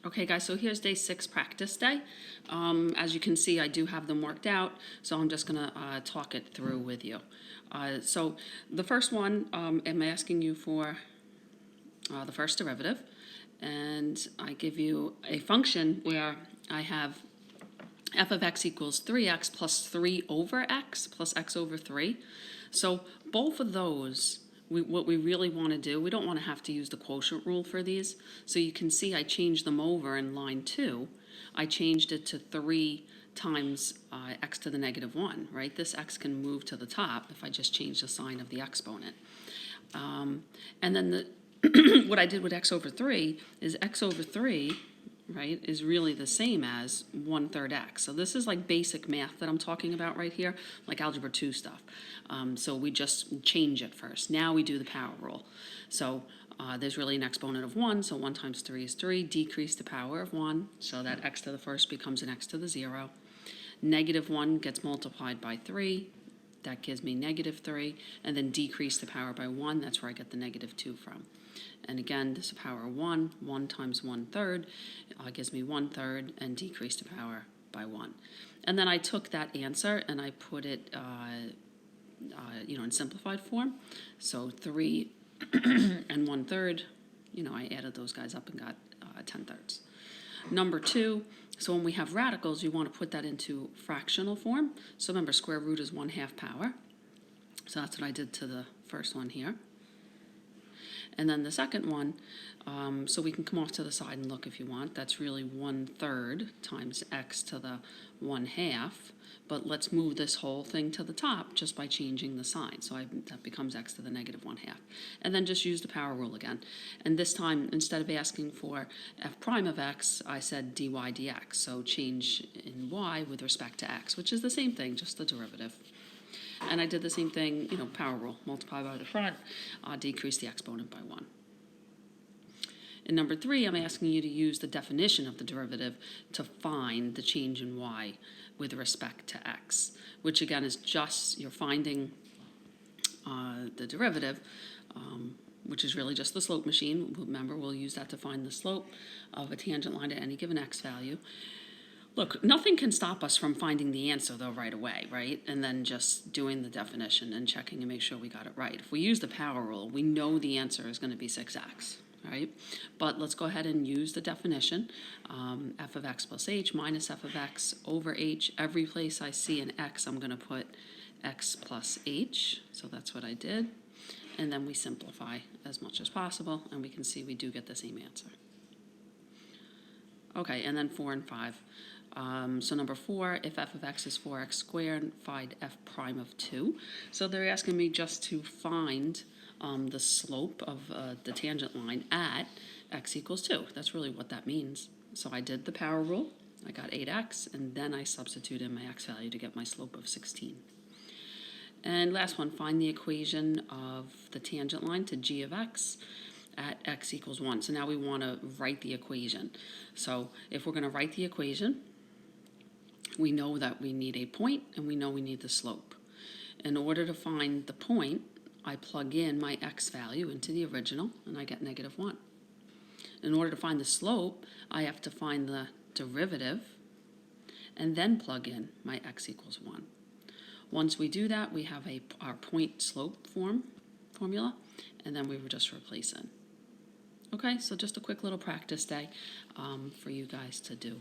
Okay, guys, so here's day 6 practice day. As you can see, I do have them worked out, so I'm just going to talk it through with you. So the first one, I'm asking you for the first derivative, and I give you a function where I have f of x equals 3x plus 3 over x plus x over 3. So both of those, what we really want to do, we don't want to have to use the quotient rule for these. So you can see I changed them over in line 2. I changed it to 3 times x to the negative 1, right? This x can move to the top if I just change the sign of the exponent. And then what I did with x over 3 is x over 3, right, is really the same as 1/3 x. So this is like basic math that I'm talking about right here, like algebra 2 stuff. So we just change it first. Now we do the power rule. So there's really an exponent of 1, so 1 times 3 is 3. Decrease the power of 1, so that x to the first becomes an x to the 0. Negative 1 gets multiplied by 3. That gives me negative 3. And then decrease the power by 1. That's where I get the negative 2 from. And again, this is power 1. 1 times 1/3 gives me 1/3, and decrease the power by 1. And then I took that answer and I put it in simplified form. So 3 and 1/3, I added those guys up and got 10/3. Number 2, so when we have radicals, you want to put that into fractional form. So remember, square root is 1/2 power. So that's what I did to the first one here. And then the second one, so we can come off to the side and look if you want. That's really 1/3 times x to the 1/2. But let's move this whole thing to the top just by changing the sign. So that becomes x to the negative 1/2. And then just use the power rule again. And this time, instead of asking for f prime of x, I said dy dx. So change in y with respect to x, which is the same thing, just the derivative. And I did the same thing, power rule, multiply by the front, decrease the exponent by 1. In number 3, I'm asking you to use the definition of the derivative to find the change in y with respect to x, which again is just, you're finding the derivative, which is really just the slope machine. Remember, we'll use that to find the slope of a tangent line at any given x value. Look, nothing can stop us from finding the answer, though, right away, right? And then just doing the definition and checking to make sure we got it right. If we use the power rule, we know the answer is going to be 6x, right? But let's go ahead and use the definition. F of x plus h minus f of x over h. Every place I see an x, I'm going to put x plus h. So that's what I did. And then we simplify as much as possible, and we can see we do get the same answer. Okay, and then 4 and 5. So number 4, if f of x is 4x squared, find f prime of 2. So they're asking me just to find the slope of the tangent line at x equals 2. That's really what that means. So I did the power rule. I got 8x, and then I substituted in my x value to get my slope of 16. And last one, find the equation of the tangent line to g of x at x equals 1. So now we want to write the equation. So if we're going to write the equation, we know that we need a point and we know we need the slope. In order to find the point, I plug in my x value into the original and I get negative 1. In order to find the slope, I have to find the derivative and then plug in my x equals 1. Once we do that, we have our point slope formula, and then we would just replace it. Okay, so just a quick little practice day for you guys to do.